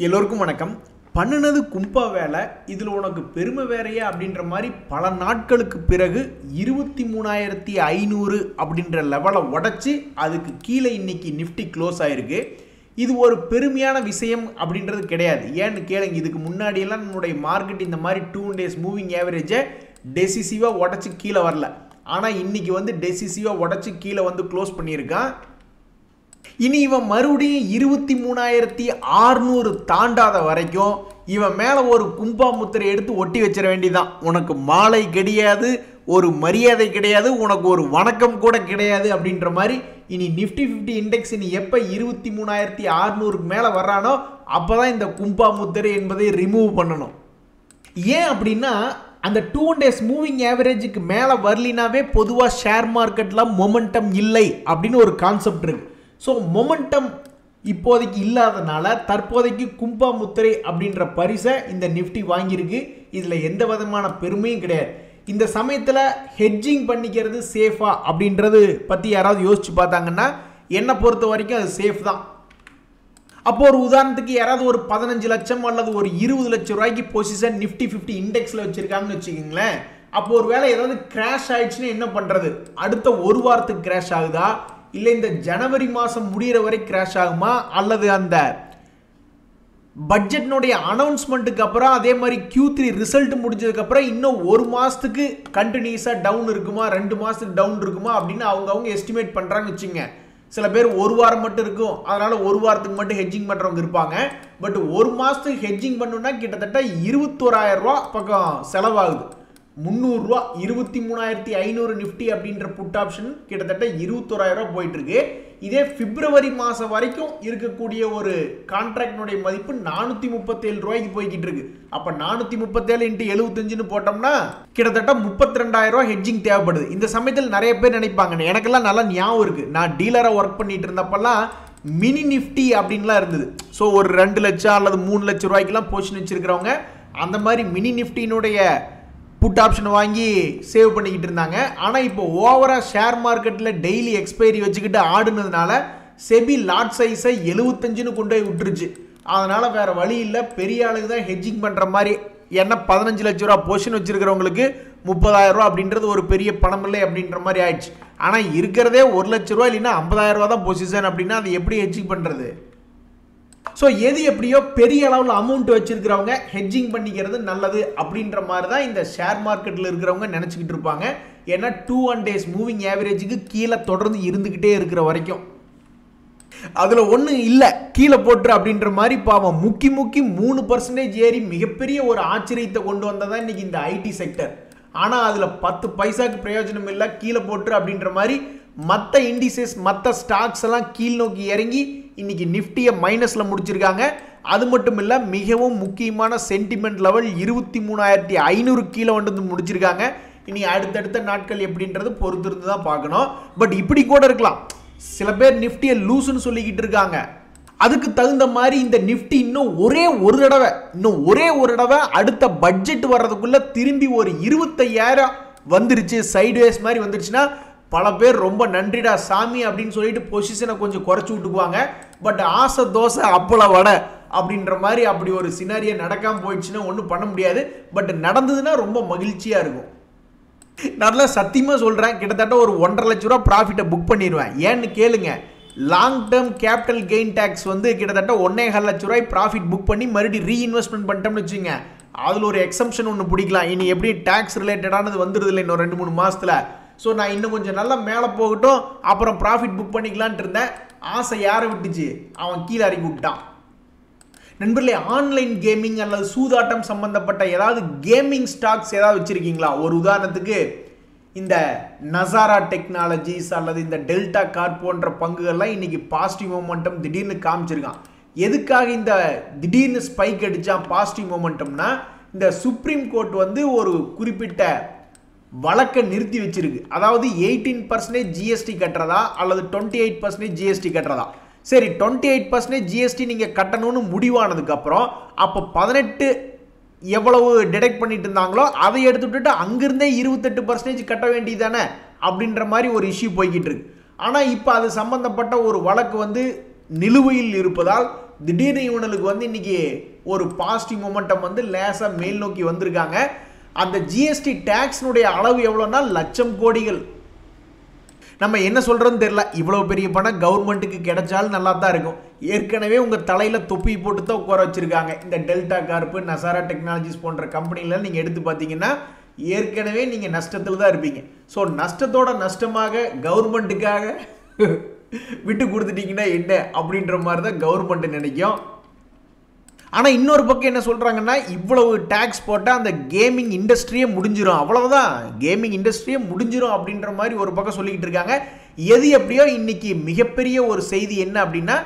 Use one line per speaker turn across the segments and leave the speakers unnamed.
எல்லோருக்கும் வணக்கம். பண்ணுனது கும்பா வேலை, இதில் உனக்கு பெருமை வேறையா அப்படின்ற மாதிரி பல நாட்களுக்கு பிறகு 23,500 அப்படின்ற லெவலை உடச்சி அதுக்கு கீழே இன்னைக்கு நிஃப்டி க்ளோஸ் ஆயிருக்கு. இது ஒரு பெருமையான விஷயம் அப்படின்றது கிடையாது. ஏன்னு கேளுங்க, இதுக்கு முன்னாடியெல்லாம் நம்மளுடைய மார்க்கெட் இந்த மாதிரி 2 days மூவிங் ஆவரேஜை டெசிசிவாக உடச்சி கீழே வரல. ஆனால் இன்னைக்கு வந்து டெசிசிவாக உடச்சி கீழே வந்து க்ளோஸ் பண்ணியிருக்கான். இனி இவன் மறுபடியும் 23,600 தாண்டாத வரைக்கும் இவன் மேலே ஒரு கும்பா முத்திரை எடுத்து ஒட்டி வச்சிட வேண்டியதான். உனக்கு மாலை கிடையாது, ஒரு மரியாதை கிடையாது, உனக்கு ஒரு வணக்கம் கூட கிடையாது அப்படின்ற மாதிரி இனி நிஃப்டி 50 இண்டெக்ஸ் இனி எப்போ 23,600 மேலே வர்றானோ அப்போ தான் இந்த கும்பா முத்திரை என்பதை ரிமூவ் பண்ணணும். ஏன் அப்படின்னா, அந்த 2 days மூவிங் ஆவரேஜுக்கு மேலே வரலினாவே பொதுவாக ஷேர் மார்க்கெட்டில் மொமெண்டம் இல்லை அப்படின்னு ஒரு கான்செப்ட் இருக்கு. ஸோ மொமெண்டம் இப்போதைக்கு இல்லாதனால தற்போதைக்கு கும்பா முத்திரை அப்படின்ற பரிசை இந்த நிஃப்டி வாங்கியிருக்கு. இதில் எந்த விதமான பெருமையும் கிடையாது. இந்த சமயத்தில் ஹெட்ஜிங் பண்ணிக்கிறது சேஃபா அப்படின்றது பற்றி யாராவது யோசிச்சு பார்த்தாங்கன்னா என்னை பொறுத்த வரைக்கும் அது சேஃப் தான். அப்போ ஒரு உதாரணத்துக்கு யாராவது ஒரு 15 லட்சம் அல்லது ஒரு 20 லட்சம் ரூபாய்க்கு பொசிஷன் நிஃப்டி 50 இண்டெக்ஸில் வச்சுருக்காங்கன்னு வச்சுக்கிங்களேன். அப்போ ஒரு வேளை ஏதாவது கிராஷ் ஆயிடுச்சுன்னா என்ன பண்ணுறது? அடுத்த ஒரு வாரத்துக்கு கிராஷ் ஆகுதா, இல்லை இந்த ஜனவரி மாதம் முடிகிற வரை கிராஷ் ஆகுமா, அல்லது அந்த பட்ஜெட்னுடைய அனௌன்ஸ்மெண்ட்டுக்கு அப்புறம் அதே மாதிரி Q3 ரிசல்ட் முடிஞ்சதுக்கப்புறம் இன்னும் ஒரு மாதத்துக்கு கண்டினியூஸாக டவுன் இருக்குமா, 2 மாதத்துக்கு டவுன் இருக்குமா அப்படின்னு அவங்க எஸ்டிமேட் பண்ணுறாங்கன்னு வச்சுங்க. சில பேர் ஒரு வாரம் மட்டும் இருக்கும், அதனால் ஒரு வாரத்துக்கு மட்டும் ஹெட்ஜிங் பண்ணுறவங்க இருப்பாங்க. பட் ஒரு மாதத்துக்கு ஹெட்ஜிங் பண்ணணுன்னா கிட்டத்தட்ட 21,000 ரூபா பக்கம் செலவாகுது. 300 ரூபா 23,500 நிஃப்டி அப்படின்ற புட் ஆப்ஷன் கிட்டத்தட்ட 21,000 ரூபா போயிட்டு இருக்கு. இதே பிப்ரவரி மாதம் வரைக்கும் இருக்கக்கூடிய ஒரு கான்ட்ராக்டினுடைய மதிப்பு 437 ரூபாய்க்கு போய்கிட்டு இருக்கு. அப்போ 437 × 75ன்னு போட்டோம்னா கிட்டத்தட்ட 32,000 ரூபா ஹெட்ஜிங் தேவைப்படுது. இந்த சமயத்தில் நிறைய பேர் நினைப்பாங்க, எனக்கெல்லாம் நல்லா ஞாபகம் இருக்கு, நான் டீலராக ஒர்க் பண்ணிட்டு இருந்தப்பெல்லாம் மினி நிஃப்டி அப்படின்லாம் இருந்தது. ஸோ ஒரு 2 லட்சம் அல்லது 3 லட்சம் ரூபாய்க்குலாம் பொசிஷன் வச்சிருக்கிறவங்க அந்த மாதிரி மினி நிஃப்டினுடைய புட் ஆப்ஷன் வாங்கி சேவ் பண்ணிக்கிட்டு இருந்தாங்க. ஆனால் இப்போ ஓவராக ஷேர் மார்க்கெட்டில் டெய்லி எக்ஸ்பைரி வச்சுக்கிட்டு ஆடுனதுனால செபி லாட் சைஸை 75ன்னு கொண்டு போய் விட்டுருச்சு. அதனால் வேறு வழி இல்லை, பெரிய ஆளுக்கு தான் ஹெட்ஜிங் பண்ணுற மாதிரி. ஏன்னா 15 லட்ச ரூபா பொசிஷன் வச்சுருக்கிறவங்களுக்கு 30,000 ரூபா அப்படின்றது ஒரு பெரிய பணம் இல்லை அப்படின்ற மாதிரி ஆயிடுச்சு. ஆனால் இருக்கிறதே 1 லட்ச ரூபா இல்லைன்னா 50,000 ரூபா தான் பொசிஷன் அப்படின்னா அது எப்படி ஹெட்ஜிங் பண்ணுறது? ஸோ எது எப்படியோ பெரிய அளவில் அமௌண்ட் வச்சிருக்கிறவங்க ஹெட்ஜிங் பண்ணிக்கிறது நல்லது அப்படின்ற மாதிரி தான் இந்த ஷேர் மார்க்கெட்டில் இருக்கிறவங்க நினச்சிக்கிட்டு இருப்பாங்க. ஏன்னா 2 days மூவிங் ஆவரேஜுக்கு கீழே தொடர்ந்து இருந்துக்கிட்டே இருக்கிற வரைக்கும் அதில் ஒன்றும் இல்லை கீழே போட்டுரு அப்படின்ற மாதிரி பாவம் முக்கி 3% ஏறி மிகப்பெரிய ஒரு ஆச்சரியத்தை கொண்டு வந்ததான் இன்னைக்கு இந்த ஐடி செக்டர். ஆனால் அதில் 10 பைசாக்கு பிரயோஜனம் இல்லை, கீழே போட்டுரு அப்படின்ற மாதிரி மற்ற இண்டிசஸ் மற்ற ஸ்டாக்ஸ் எல்லாம் கீழ் நோக்கி இறங்கி இன்னைக்கு நிஃப்டியை மைனஸில் முடிச்சிருக்காங்க. அது மட்டும் இல்லை, மிகவும் முக்கியமான சென்டிமெண்ட் லெவல் 23,500 கீழே வந்து முடிச்சிருக்காங்க. இனி அடுத்தடுத்த நாட்கள் எப்படின்றது பொறுத்திருந்து தான் பார்க்கணும். பட் இப்படி கூட இருக்கலாம், சில பேர் நிஃப்டியை லூசுன்னு சொல்லிக்கிட்டு இருக்காங்க. அதுக்கு தகுந்த மாதிரி இந்த நிஃப்டி இன்னும் ஒரே ஒரு தடவை அடுத்த பட்ஜெட் வர்றதுக்குள்ள திரும்பி ஒரு 25,000 வந்துருச்சு, சைட்வேஸ் மாதிரி வந்துருச்சுன்னா பல பேர் ரொம்ப நன்றிடா சாமி அப்படின்னு சொல்லிட்டு பொசிஷனை கொஞ்சம் குறைச்சி விட்டுக்குவாங்க. பட் ஆசை தோசை அப்பள வடை அப்படின்ற மாதிரி அப்படி ஒரு சினாரியை நடக்காமல் போயிடுச்சுன்னா ஒன்றும் பண்ண முடியாது. பட் நடந்ததுன்னா ரொம்ப மகிழ்ச்சியாக இருக்கும். நல்லா சத்தியமாக சொல்கிறேன், கிட்டத்தட்ட ஒரு 1.5 லட்ச ரூபா ப்ராஃபிட்டை புக் பண்ணிடுவேன். ஏன்னு கேளுங்க, long term capital gain tax வந்து கிட்டத்தட்ட 1.25 லட்ச ரூபாய் ப்ராஃபிட் புக் பண்ணி மறுபடியும் ரீஇன்வெஸ்ட்மெண்ட் பண்ணிட்டோம்னு வச்சுங்க, அதில் ஒரு எக்ஸம்ஷன் ஒன்று பிடிக்கலாம். இனி எப்படி டேக்ஸ் ரிலேட்டடானது வந்துடுது இல்லை இன்னும் 2-3 மாதத்தில். ஸோ நான் இன்னும் கொஞ்சம் நல்லா மேலே போகட்டும், அப்புறம் ப்ராஃபிட் புக் பண்ணிக்கலான்ட்டு இருந்தேன். ஆசை யாரை விட்டுச்சு, அவன் கீழே இறக்கி விட்டான். நண்பர்களே, ஆன்லைன் கேமிங் அல்லது சூதாட்டம் சம்பந்தப்பட்ட ஏதாவது கேமிங் ஸ்டாக்ஸ் ஏதாவது வச்சுருக்கீங்களா? ஒரு உதாரணத்துக்கு இந்த நசாரா டெக்னாலஜிஸ் அல்லது இந்த டெல்டா கார் போன்ற பங்குகள்லாம் இன்னைக்கு பாசிட்டிவ் மொமெண்டம் திடீர்னு காமிச்சிருக்கான். எதுக்காக இந்த திடீர்னு ஸ்பைக் அடித்தான் பாசிட்டிவ் மொமெண்டம்னா, இந்த சுப்ரீம் கோர்ட் வந்து ஒரு குறிப்பிட்ட வழக்கை நிறுத்தி வச்சிருக்கு. அதாவது 18% ஜிஎஸ்டி கட்டுறதா அல்லது 28% ஜிஎஸ்டி கட்டுறதா. சரி, 28% ஜிஎஸ்டி நீங்கள் கட்டணும்னு முடிவானதுக்கப்புறம் அப்போ 18 எவ்வளவு டிடெக்ட் பண்ணிட்டு இருந்தாங்களோ அதை எடுத்துட்டு அங்கிருந்தே 28% கட்ட வேண்டியதானே அப்படின்ற மாதிரி ஒரு இஷ்யூ போய்கிட்டு இருக்கு. ஆனால் இப்போ அது சம்பந்தப்பட்ட ஒரு வழக்கு வந்து நிலுவையில் இருப்பதால் திடீர்னு இவனுக்கு வந்து இன்னைக்கு ஒரு பாசிட்டிவ் மொமெண்டம் வந்து லேசாக மேல் நோக்கி வந்திருக்காங்க. அந்த ஜிஎஸ்டி டேக்ஸ்னுடைய அளவு எவ்வளோன்னா லட்சம் கோடிகள். நம்ம என்ன சொல்கிறோன்னு தெரியல. இவ்வளோ பெரிய பணம் கவர்மெண்ட்டுக்கு கிடைச்சாலும் நல்லா தான் இருக்கும். ஏற்கனவே உங்கள் தலையில் தொப்பி போட்டு தான் உட்கார வச்சுருக்காங்க. இந்த டெல்டா கார்ப்பு, நசாரா டெக்னாலஜிஸ் போன்ற கம்பெனிலாம் நீங்கள் எடுத்து பார்த்தீங்கன்னா ஏற்கனவே நீங்கள் நஷ்டத்தில் தான் இருப்பீங்க. ஸோ நஷ்டத்தோட நஷ்டமாக கவர்மெண்ட்டுக்காக விட்டு கொடுத்துட்டீங்கன்னா என்ன அப்படின்ற மாதிரி தான் கவர்மெண்ட் நினைக்கும். ஆனால் இன்னொரு பக்கம் என்ன சொல்கிறாங்கன்னா, இவ்வளவு டேக்ஸ் போட்டால் அந்த கேமிங் இண்டஸ்ட்ரியே முடிஞ்சிடும், அவ்வளவுதான் கேமிங் இண்டஸ்ட்ரியே முடிஞ்சிடும் அப்படின்ற மாதிரி ஒரு பக்கம் சொல்லிக்கிட்டு இருக்காங்க. எது எப்படியோ இன்னைக்கு மிகப்பெரிய ஒரு செய்தி என்ன அப்படின்னா,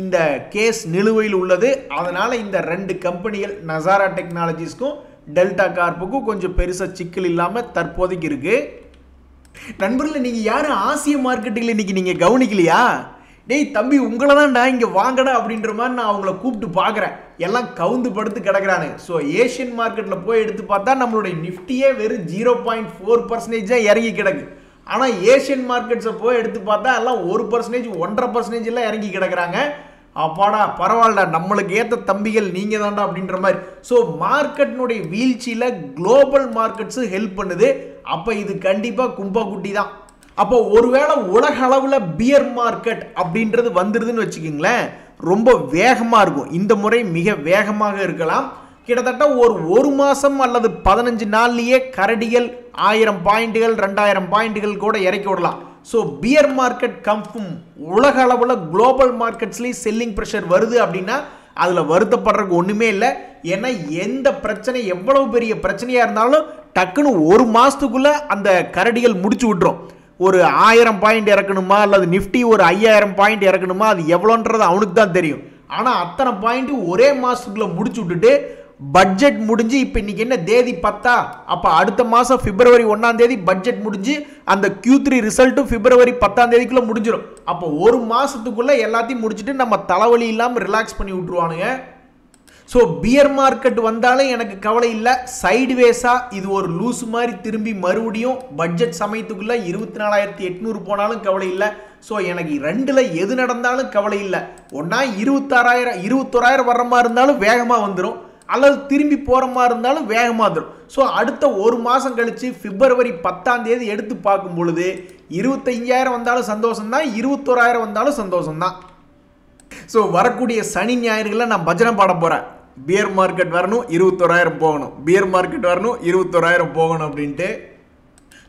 இந்த கேஸ் நிலுவையில் உள்ளது. அதனால் இந்த 2 கம்பெனிகள் நசாரா டெக்னாலஜிஸ்க்கும் டெல்டா கார்ப்புக்கும் கொஞ்சம் பெருசாக சிக்கல் இல்லாமல் தற்போதைக்கு இருக்குது. நண்பர்களே, நீங்கள் யாரும் ஆசிய மார்க்கெட்டுகள் இன்னைக்கு நீங்கள் கவனிக்கலையா? டேய் தம்பி, உங்களை தான்டா இங்கே வாங்கடா அப்படின்ற மாதிரி நான் அவங்கள கூப்பிட்டு பார்க்குறேன். எல்லாம் கவுந்து படுத்து கிடக்குறானு. ஸோ ஏஷியன் மார்க்கெட்டில் போய் எடுத்து பார்த்தா நம்மளுடைய நிஃப்டியே வெறும் 0.4% தான் இறங்கி கிடக்கு. ஆனால் ஏஷியன் மார்க்கெட்ஸை போய் எடுத்து பார்த்தா எல்லாம் 1%, 1.5% எல்லாம் இறங்கி கிடக்குறாங்க. அப்பாடா பரவாயில்லடா, நம்மளுக்கு ஏற்ற தம்பிகள் நீங்கள் தான்டா அப்படின்ற மாதிரி. ஸோ மார்க்கெட்டினுடைய வீழ்ச்சியில் குளோபல் மார்க்கெட்ஸு ஹெல்ப் பண்ணுது. அப்போ இது கண்டிப்பாக கும்பா குட்டி தான். அப்போ ஒருவேளை உலக அளவில் பியர் மார்க்கெட் அப்படின்றது வந்துடுதுன்னு வச்சுக்கிங்களேன், ரொம்ப வேகமாக இருக்கும். இந்த முறை மிக வேகமாக இருக்கலாம். கிட்டத்தட்ட ஒரு மாதம் அல்லது 15 நாள்லேயே கரடிகள் 1000 பாயிண்ட்டுகள் 2000 பாயிண்ட்டுகள் கூட இறக்கி விடலாம். So pier market confirm. உலக அளவில் குளோபல் மார்க்கெட்ஸ்லேயும் செல்லிங் ப்ரெஷர் வருது அப்படின்னா அதில் வருத்தப்படுறதுக்கு ஒன்றுமே இல்லை. ஏன்னா எந்த பிரச்சனை எவ்வளவு பெரிய பிரச்சனையாக இருந்தாலும் டக்குன்னு ஒரு மாதத்துக்குள்ளே அந்த கரடிகள் முடிச்சு விட்டுரும். ஒரு 1000 பாயிண்ட் இறக்கணுமா அல்லது நிஃப்டி ஒரு 5000 பாயிண்ட் இறக்கணுமா, அது எவ்வளோன்றது அவனுக்கு தான் தெரியும். ஆனால் அத்தனை பாயிண்ட் ஒரே மாதத்துக்குள்ளே முடிச்சு விட்டுட்டு பட்ஜெட் முடிஞ்சு இப்போ இன்னைக்கு என்ன தேதி 10, அப்போ அடுத்த மாதம் பிப்ரவரி 1 பட்ஜெட் முடிஞ்சு அந்த Q3 ரிசல்ட்டும் பிப்ரவரி 10 முடிஞ்சிடும். அப்போ ஒரு மாதத்துக்குள்ளே எல்லாத்தையும் முடிச்சுட்டு நம்ம தலைவலி இல்லாமல் ரிலாக்ஸ் பண்ணி விட்டுருவானுங்க. ஸோ பியர் மார்க்கெட் வந்தாலும் எனக்கு கவலை இல்லை. சைடுவேஸாக இது ஒரு லூஸ் மாதிரி திரும்பி மறுபடியும் பட்ஜெட் சமயத்துக்குள்ளே 24,800 போனாலும் கவலை இல்லை. ஸோ எனக்கு 2ல் எது நடந்தாலும் கவலை இல்லை. ஒன்றா 21,000 வர்ற மாதிரி இருந்தாலும் வேகமாக வந்துடும், அல்லது திரும்பி போகிற மாதிரி இருந்தாலும் வேகமாக வந்துடும். ஸோ அடுத்த ஒரு மாதம் கழித்து பிப்ரவரி 10 எடுத்து பார்க்கும் பொழுது 25,000 வந்தாலும் சந்தோஷம்தான், 21,000 வந்தாலும் சந்தோஷம்தான். ஸோ வரக்கூடிய சனி ஞாயிறுகளை நான் பஜனை பாட போகிறேன். பியர் மார்க்கெட் வரணும், 21,000 போகணும், பியர் மார்க்கெட் வரணும், 21,000 போகணும் அப்படின்ட்டு.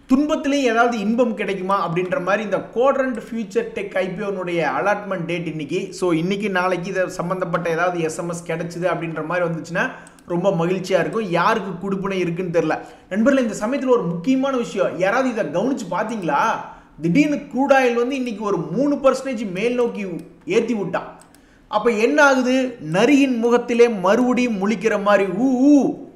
துன்பத்திலையும் ஏதாவது இன்பம் கிடைக்குமா அப்படின்ற மாதிரி இந்த quadrant future tech ஐபிஓனுடைய allotment date இன்னைக்கு. ஸோ இன்னைக்கு நாளைக்கு இதை சம்மந்தப்பட்ட ஏதாவது எஸ்எம்எஸ் கிடைச்சிது அப்படின்ற மாதிரி வந்துச்சுன்னா ரொம்ப மகிழ்ச்சியாக இருக்கும். யாருக்கு குடுப்பினை இருக்குன்னு தெரில. நண்பர்கள், இந்த சமயத்தில் ஒரு முக்கியமான விஷயம், யாராவது இதை கவனித்து பார்த்தீங்களா? திடீர்னு க்ரூட் ஆயில் வந்து இன்னைக்கு ஒரு 3% மேல் நோக்கி ஏற்றி விட்டான். அப்போ என்ன ஆகுது? நரியின் முகத்திலே மறுபடியும் முழிக்கிற மாதிரி ஊ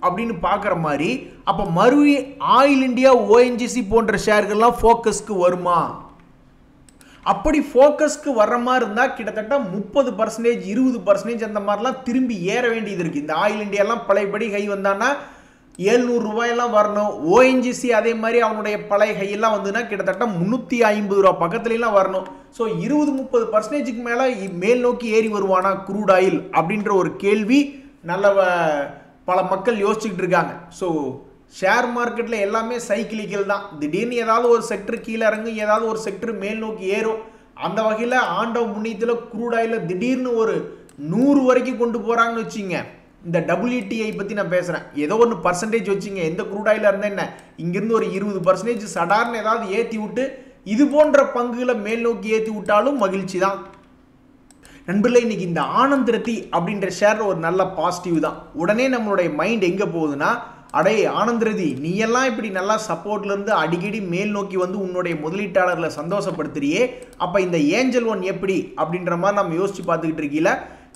அப்படின்னு பார்க்குற மாதிரி. அப்போ மறுபடியும் ஆயில் இண்டியா, ஓஎன்ஜிசி போன்ற ஷேர்கள்லாம் ஃபோக்கஸ்க்கு வருமா? அப்படி ஃபோக்கஸ்க்கு வர்ற மாதிரி இருந்தால் கிட்டத்தட்ட 30%, 20% அந்த மாதிரிலாம் திரும்பி ஏற வேண்டியது இருக்குது. இந்த ஆயில் இண்டியாலாம் பழையபடி கை வந்தான்னா 700 ரூபாயெல்லாம் வரணும். ஓஎன்ஜிசி அதே மாதிரி அவனுடைய பழைய கையெல்லாம் வந்துன்னா கிட்டத்தட்ட 350 ரூபா பக்கத்துலலாம் வரணும். ஸோ 20-30% மேலே மேல் நோக்கி ஏறி வருவானா க்ரூட் ஆயில் அப்படின்ற ஒரு கேள்வி பல மக்கள் யோசிச்சுக்கிட்டு இருக்காங்க. ஸோ ஷேர் மார்க்கெட்டில் எல்லாமே சைக்கிளிக்கல் தான். திடீர்னு ஏதாவது ஒரு செக்டர் கீழே இறங்கும், ஏதாவது ஒரு செக்டர் மேல் நோக்கி ஏறும். அந்த வகையில் ஆண்டவ முன்னியத்தில் க்ரூட் ஆயிலில் திடீர்னு ஒரு 100 வரைக்கும் கொண்டு போகிறாங்கன்னு வச்சுங்க. இந்த WTI பற்றி நான் பேசுகிறேன். ஏதோ ஒன்று பர்சன்டேஜ் வச்சுங்க, எந்த க்ரூட் ஆயிலாக இருந்தால் என்ன, இங்கேருந்து ஒரு 20% சடார்னு ஏதாவது ஏற்றி விட்டு இது போன்ற பங்குகளை மேல் நோக்கி ஏற்றி விட்டாலும் மகிழ்ச்சி தான். நண்பர்களே, இன்னைக்கு இந்த ஆனந்த் ரத்தி அப்படின்ற ஷேர் ஒரு நல்ல பாசிட்டிவ் தான். உடனே நம்மளுடைய மைண்ட் எங்கே போகுதுன்னா, அடே ஆனந்த் ரதி, நீ எல்லாம் இப்படி நல்லா சப்போர்ட்லேருந்து அடிக்கடி மேல் நோக்கி வந்து உன்னுடைய முதலீட்டாளர்களை சந்தோஷப்படுத்துறியே, அப்போ இந்த ஏஞ்சல் ஒன் எப்படி அப்படின்ற மாதிரி நம்ம யோசிச்சு பார்த்துக்கிட்டு இருக்கீங்கள.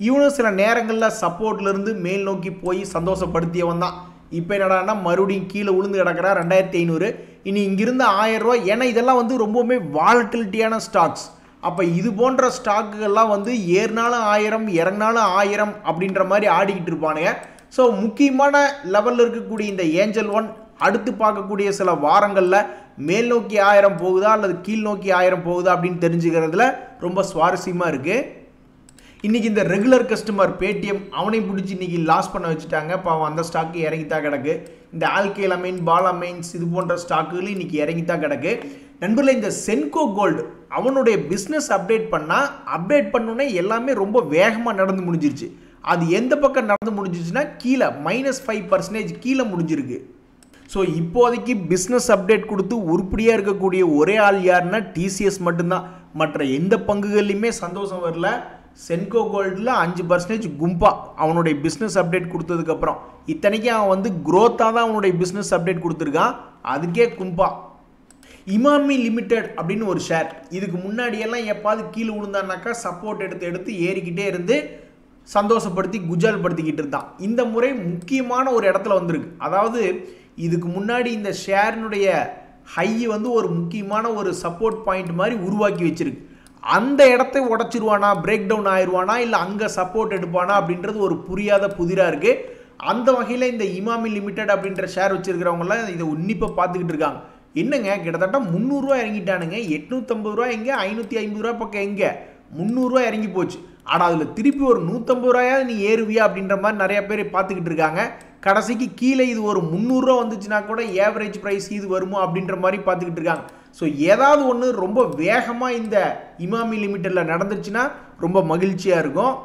இவனும் சில நேரங்களில் சப்போர்ட்லேருந்து மேல் நோக்கி போய் சந்தோஷப்படுத்தியவன் தான். இப்போ என்னடான்னா மறுபடியும் கீழே விழுந்து கிடக்கிறா 2500. இனி இங்கிருந்து 1000 ரூபா. ஏன்னா இதெல்லாம் வந்து ரொம்பவுமே வாலட்டிலிட்டியான ஸ்டாக்ஸ். அப்போ இது போன்ற ஸ்டாக்குகள்லாம் வந்து ஏறினாலும் 1000, இறங்கினாலும் 1000 அப்படின்ற மாதிரி ஆடிக்கிட்டு இருப்பானுங்க. ஸோ முக்கியமான லெவலில் இருக்கக்கூடிய இந்த ஏஞ்சல் ஒன் அடுத்து பார்க்கக்கூடிய சில வாரங்களில் மேல் நோக்கி 1000 போகுதா அல்லது கீழ் நோக்கி 1000 போகுதா அப்படின்னு தெரிஞ்சுக்கிறதுல ரொம்ப சுவாரஸ்யமாக இருக்குது. இன்றைக்கி இந்த ரெகுலர் கஸ்டமர் பேடிஎம் அவனை பிடிச்சி இன்றைக்கி லாஸ் பண்ண வச்சுட்டாங்க. பாவம் அந்த ஸ்டாக்கு இறங்கித்தான் கிடக்கு. இந்த ஆல்கைல் பாலாமைன்ஸ் இது போன்ற ஸ்டாக்குகள் இன்றைக்கி இறங்கித்தான் கிடக்கு. நண்பர்களே, இந்த சென்கோ கோல்டு அவனுடைய பிஸ்னஸ் அப்டேட் பண்ணோன்னே எல்லாமே ரொம்ப வேகமாக நடந்து முடிஞ்சிருச்சு. அது எந்த பக்கம் நடந்து முடிஞ்சிச்சுன்னா கீழே -5% கீழே முடிஞ்சிருக்கு. ஸோ இப்போதைக்கு பிஸ்னஸ் அப்டேட் கொடுத்து உருப்படியாக இருக்கக்கூடிய ஒரே ஆள் யாருன்னா டிசிஎஸ் மட்டும்தான். மற்ற எந்த பங்குகள்லையுமே சந்தோஷம் வரல. சென்கோ கோல்டில் 5% கும்பா அவனுடைய பிஸ்னஸ் அப்டேட் கொடுத்ததுக்கப்புறம். இத்தனைக்கும் அவன் க்ரோத்தாக தான் அவனுடைய பிஸ்னஸ் அப்டேட் கொடுத்துருக்கான். அதுக்கே கும்பா. இமாமி லிமிடெட் அப்படின்னு ஒரு ஷேர், இதுக்கு முன்னாடியெல்லாம் எப்பாவது கீழே விழுந்தான்னாக்கா சப்போர்ட் எடுத்து ஏறிக்கிட்டே இருந்து சந்தோஷப்படுத்தி குஜால் படுத்திக்கிட்டு இருந்தான். இந்த முறை முக்கியமான ஒரு இடத்துல வந்திருக்கு. அதாவது இதுக்கு முன்னாடி இந்த ஷேரினுடைய ஹை ஒரு முக்கியமான ஒரு சப்போர்ட் பாயிண்ட் மாதிரி உருவாக்கி வச்சிருக்கு. அந்த இடத்தை உடச்சிருவானா, பிரேக் டவுன் ஆயிடுவானா, இல்லை அங்கே சப்போர்ட் எடுப்பானா அப்படின்றது ஒரு புரியாத புதிராக இருக்குது. அந்த வகையில் இந்த இமாமி லிமிடெட் அப்படின்ற ஷேர் வச்சுருக்கிறவங்களாம் இதை உன்னிப்பாக பார்த்துக்கிட்டு இருக்காங்க. என்னங்க கிட்டத்தட்ட 300 ரூபா இறங்கிட்டானுங்க. 850 ரூபா எங்கே, 550 ரூபா பக்கம் எங்கே, 300 ரூபா இறங்கி போச்சு. ஆனால் அதில் திருப்பி ஒரு 150 ரூபாயாவது நீ ஏறுவியா அப்படின்ற மாதிரி நிறைய பேர் பார்த்துக்கிட்டு இருக்காங்க. கடைசிக்கு கீழே இது ஒரு 300 ரூபா வந்துச்சுன்னா கூட ஏவரேஜ் ப்ரைஸ் இது வருமோ அப்படின்ற மாதிரி பார்த்துக்கிட்டு இருக்காங்க. ஸோ ஏதாவது ஒன்று ரொம்ப வேகமாக இந்த இமாமி லிமிட்டடில் நடந்துச்சுன்னா ரொம்ப மகிழ்ச்சியாக இருக்கும்.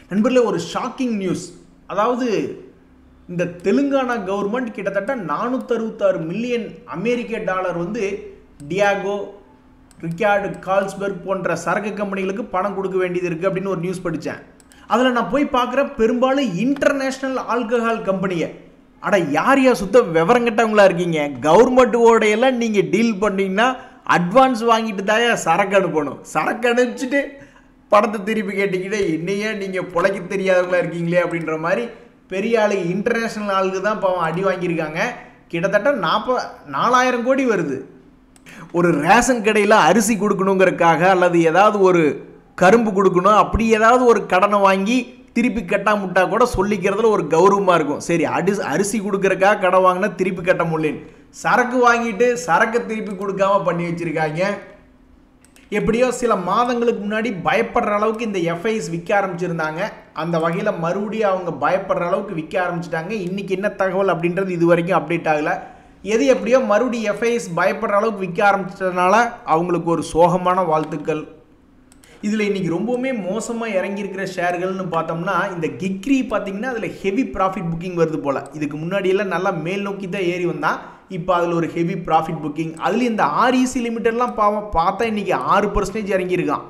நண்பர்களே, ஒரு ஷாக்கிங் நியூஸ். அதாவது இந்த தெலுங்கானா கவர்மெண்ட் கிட்டத்தட்ட 466 மில்லியன் அமெரிக்க டாலர் டியாகோ, ரிக்கார்டு, கால்ஸ்பர்க் போன்ற சரக்கு கம்பெனிகளுக்கு பணம் கொடுக்க வேண்டியது இருக்குது அப்படின்னு ஒரு நியூஸ் படித்தேன். அதில் நான் போய் பார்க்குறேன், பெரும்பாலும் இன்டர்நேஷ்னல் ஆல்கஹால் கம்பெனியை. அட யார் சுத்த விவரங்கிட்டவங்களா இருக்கீங்க? கவர்மெண்ட்டோடையெல்லாம் நீங்கள் டீல் பண்ணிங்கன்னா அட்வான்ஸ் வாங்கிட்டு தாயா சரக்கு அனுப்பணும். சரக்கு அனுப்பிச்சிட்டு பணத்தை திருப்பி கேட்டிக்கிட்டே என்னையே நீங்கள் பிழைக்க தெரியாதவங்களா இருக்கீங்களே அப்படின்ற மாதிரி பெரிய ஆளு இன்டர்நேஷ்னல் ஆளுக்கு தான் பாவம் அடி வாங்கியிருக்காங்க. கிட்டத்தட்ட 4000 கோடி வருது. ஒரு ரேஷன் கடையில் அரிசி கொடுக்கணுங்கிறதுக்காக அல்லது ஏதாவது ஒரு கரும்பு கொடுக்கணும், அப்படி ஏதாவது ஒரு கடனை வாங்கி திருப்பி கட்டாமுட்டா கூட சொல்லிக்கிறதுல ஒரு கௌரவமாக இருக்கும். சரி, அரிசி கொடுக்குறக்காக கடை வாங்கினா திருப்பி கட்ட முடியல, சரக்கு வாங்கிட்டு சரக்கு திருப்பி கொடுக்காம பண்ணி வச்சுருக்காங்க. எப்படியோ சில மாதங்களுக்கு முன்னாடி பயப்படுற அளவுக்கு இந்த எஃப்ஐஎஸ் விற்க ஆரம்பிச்சிருந்தாங்க. அந்த வகையில் மறுபடியும் அவங்க பயப்படுற அளவுக்கு விற்க ஆரம்பிச்சிட்டாங்க. இன்றைக்கி என்ன தகவல் அப்படின்றது இது வரைக்கும் அப்டேட் ஆகலை. எது எப்படியோ மறுபடியும் எஃப்ஐஎஸ் பயப்படுற அளவுக்கு விற்க ஆரம்பிச்சதுனால அவங்களுக்கு ஒரு சோகமான வாழ்த்துக்கள். இதில் இன்றைக்கி ரொம்பவுமே மோசமாக இறங்கியிருக்கிற ஷேர்கள்னு பார்த்தோம்னா இந்த கிக்ரி பார்த்திங்கன்னா அதில் ஹெவி ப்ராஃபிட் புக்கிங் வருது போல். இதுக்கு முன்னாடியெல்லாம் நல்லா மேல் நோக்கி தான் ஏறி வந்தான். இப்போ அதில் ஒரு ஹெவி ப்ராஃபிட் புக்கிங். அதுலேயும் இந்த ஆர்இசி லிமிட்டெட்லாம் பார்த்தா இன்றைக்கி 6% இறங்கியிருக்கான்.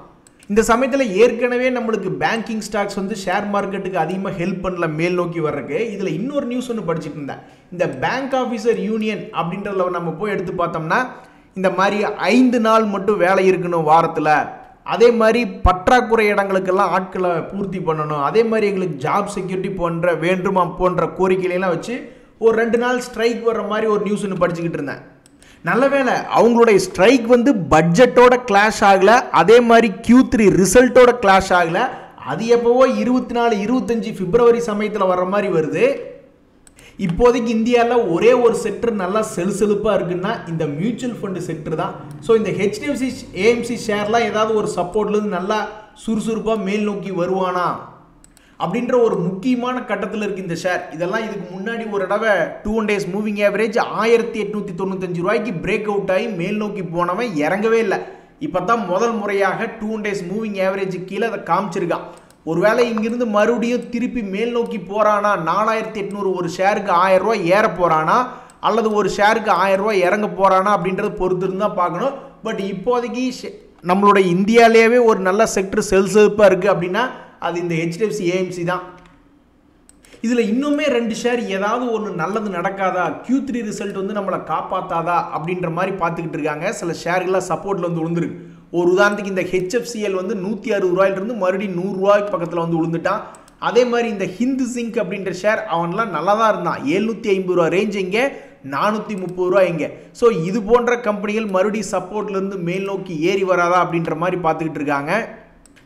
இந்த சமயத்தில் ஏற்கனவே நம்மளுக்கு பேங்கிங் ஸ்டாக்ஸ் ஷேர் மார்க்கெட்டுக்கு அதிகமாக ஹெல்ப் பண்ணல மேல் நோக்கி வர்றதுக்கு. இதில் இன்னொரு நியூஸ் ஒன்று படிச்சுட்டு இருந்தேன். இந்த பேங்க் ஆஃபீஸர் யூனியன் அப்படின்றத நம்ம போய் எடுத்து பார்த்தோம்னா இந்த மாதிரி 5 நாள் மட்டும் வேலை இருக்கணும் வாரத்தில், அதே மாதிரி பற்றாக்குறை இடங்களுக்கெல்லாம் ஆட்களை பூர்த்தி பண்ணணும், அதே மாதிரி எங்களுக்கு ஜாப் செக்யூரிட்டி போன்ற கோரிக்கைகளெல்லாம் வச்சு ஒரு 2 நாள் ஸ்ட்ரைக் வர்ற மாதிரி ஒரு நியூஸ் ஒன்று படிச்சுக்கிட்டு இருந்தேன். நல்ல வேலை அவங்களுடைய ஸ்ட்ரைக் பட்ஜெட்டோட கிளாஷ் ஆகலை, அதே மாதிரி Q3 ரிசல்ட்டோட கிளாஷ் ஆகலை. அது எப்போவோ 24-25 பிப்ரவரி சமயத்தில் வர்ற மாதிரி வருது. இப்போதைக்கு இந்தியாவில் ஒரே ஒரு செக்டர் நல்லா செலுப்பாக இருக்குன்னா இந்த மியூச்சுவல் ஃபண்டு செக்டர் தான். ஸோ இந்த HDFC AMC ஷேர்லாம் ஏதாவது ஒரு சப்போர்ட்லேருந்து நல்லா சுறுசுறுப்பாக மேல் நோக்கி வருவானா அப்படின்ற ஒரு முக்கியமான கட்டத்தில் இருக்குது இந்த ஷேர். இதெல்லாம் இதுக்கு முன்னாடி ஒரு தடவை 2 days மூவிங் ஆவரேஜ் 1895 ரூபாய்க்கு பிரேக் அவுட் ஆகி மேல் நோக்கி போனவன் இறங்கவே இல்லை. இப்போ தான் முதல் முறையாக 2 days மூவிங் ஆவரேஜ் கீழே அதை காமிச்சிருக்கான். ஒருவேளை இங்கிருந்து மறுபடியும் திருப்பி மேல் நோக்கி போகிறானா, 4800 ஒரு ஷேருக்கு 1000 ரூபா ஏற போகிறானா அல்லது ஒரு ஷேருக்கு 1000 ரூபா இறங்க போகிறானா அப்படின்றது பொறுத்து இருந்தால் பார்க்கணும். பட் இப்போதைக்கு நம்மளுடைய இந்தியாவிலேயே ஒரு நல்ல செக்டர் செல்செல்ப்பாக இருக்குது அப்படின்னா அது இந்த HDFC AMC தான். இதில் இன்னுமே 2 ஷேர் ஏதாவது ஒன்று நல்லது நடக்காதா, Q3 ரிசல்ட் நம்மளை காப்பாற்றாதா அப்படின்ற மாதிரி பார்த்துக்கிட்டு இருக்காங்க. சில ஷேர்கள்லாம் சப்போர்ட்டில் விழுந்துருக்கு. ஒரு உதாரணத்துக்கு இந்த HFCL 160 ரூபாயிலிருந்து மறுபடியும் 100 ரூபாய்க்கு பக்கத்தில் விழுந்துட்டான். அதே மாதிரி இந்த ஹிந்து சிங்க் அப்படின்ற ஷேர் அவன்லாம் நல்லா தான் இருந்தான். 750 ரூபா ரேஞ்ச் எங்கே, 430 ரூபா எங்கே. ஸோ இது போன்ற கம்பெனிகள் மறுபடியும் சப்போர்ட்லேருந்து மேல் நோக்கி ஏறி வராதா அப்படின்ற மாதிரி பார்த்துக்கிட்டு இருக்காங்க.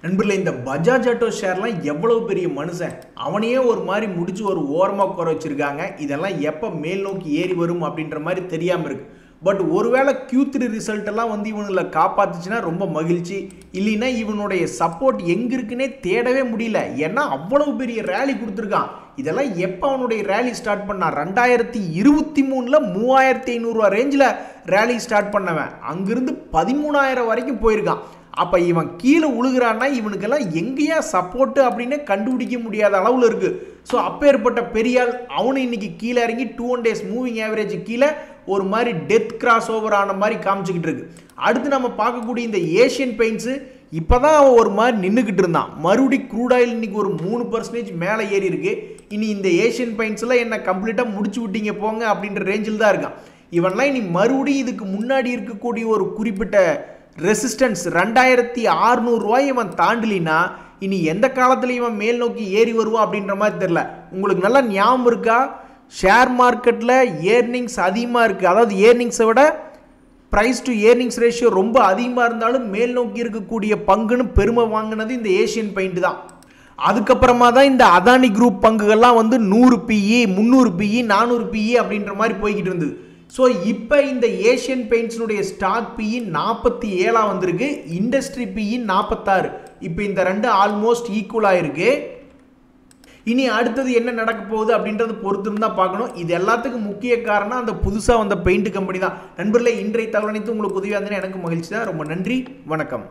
நண்பர்களே, இந்த பஜாஜ் ஆட்டோ ஷேர்லாம் எவ்வளவு பெரிய மனுஷன், அவனையே ஒரு மாதிரி முடிச்சு ஒரு ஓரமாக குறை வச்சிருக்காங்க. இதெல்லாம் எப்போ மேல் நோக்கி ஏறி வரும் அப்படின்ற மாதிரி தெரியாமல் இருக்கு. பட் ஒருவேளை Q3 ரிசல்ட் எல்லாம் வந்து இவனுங்களை காப்பாத்துச்சுன்னா ரொம்ப மகிழ்ச்சி. இல்லைன்னா இவனுடைய சப்போர்ட் எங்க இருக்குன்னே தேடவே முடியல. ஏன்னா அவ்வளவு பெரிய ரேலி கொடுத்துருக்கான். இதெல்லாம் எப்போ அவனுடைய ரேலி ஸ்டார்ட் பண்ணா? 2023ல் 3500 ரூபா ரேஞ்சில் ரேலி ஸ்டார்ட் பண்ணவன் அங்கிருந்து 13000 வரைக்கும் போயிருக்கான். அப்போ இவன் கீழே உழுகிறான்னா இவனுக்கெல்லாம் எங்கேயா சப்போர்ட்டு அப்படின்னு கண்டுபிடிக்க முடியாத அளவில் இருக்குது. ஸோ அப்பேற்பட்ட பெரியால் அவனு இன்னைக்கு கீழே இறங்கி 2 days மூவிங் ஆவரேஜ் கீழே ஒரு மாதிரி டெத் கிராஸ் ஓவர் ஆன மாதிரி காமிச்சிக்கிட்டு இருக்கு. அடுத்து நம்ம பார்க்கக்கூடிய இந்த ஏஷியன் பெயிண்ட்ஸு இப்போ தான் அவன் ஒரு மாதிரி நின்றுக்கிட்டு இருந்தான். மறுபடி க்ரூட் ஆயில் இன்னைக்கு ஒரு 3% மேலே ஏறி இருக்கு. இனி இந்த ஏஷியன் பெயிண்ட்ஸ்லாம் என்ன கம்ப்ளீட்டாக முடிச்சு விட்டீங்க போங்க அப்படின்ற ரேஞ்சில் தான் இருக்கான். இவன்லாம் இனி மறுபடியும் இதுக்கு முன்னாடி இருக்கக்கூடிய ஒரு குறிப்பிட்ட ரெசிஸ்டன்ஸ் 2600 ரூபாய் இவன் தாண்டலினா இனி எந்த காலத்தில் இவன் மேல் நோக்கி ஏறி வருவான் அப்படின்ற மாதிரி தெரியல. உங்களுக்கு நல்லா ஞாபகம் இருக்கா? ஷேர் மார்க்கெட்டில் ஏர்னிங்ஸ் அதிகமாக இருக்குது. அதாவது ஏர்னிங்ஸை விட ப்ரைஸ் டு ஏர்னிங்ஸ் ரேஷியோ ரொம்ப அதிகமாக இருந்தாலும் மேல் நோக்கி இருக்கக்கூடிய பங்குன்னு பெருமை வாங்கினது இந்த ஏஷியன் பெயிண்ட் தான். அதுக்கப்புறமா தான் இந்த அதானி குரூப் பங்குகள்லாம் வந்து 100 PE 300 PE 400 PE அப்படின்ற மாதிரி போய்கிட்டு இருந்தது. ஸோ இப்போ இந்த ஏஷியன் பெயிண்ட்ஸினுடைய ஸ்டாக் PE 47 வந்திருக்கு, இண்டஸ்ட்ரி PE 46. இப்போ இந்த ரெண்டு ஆல்மோஸ்ட் ஈக்குவலாக இருக்கு. இனி அடுத்தது என்ன நடக்க போகுது அப்படின்றது பொறுத்து தான் பார்க்கணும். இது எல்லாத்துக்கும் முக்கிய காரணம் அந்த புதுசாக வந்த பெயிண்ட் கம்பெனி தான். நண்பர்களே, இன்றைய தகவல் அனைத்து உங்களுக்கு உதவியாக இருந்ததுன்னா எனக்கு மகிழ்ச்சி தான். ரொம்ப நன்றி, வணக்கம்.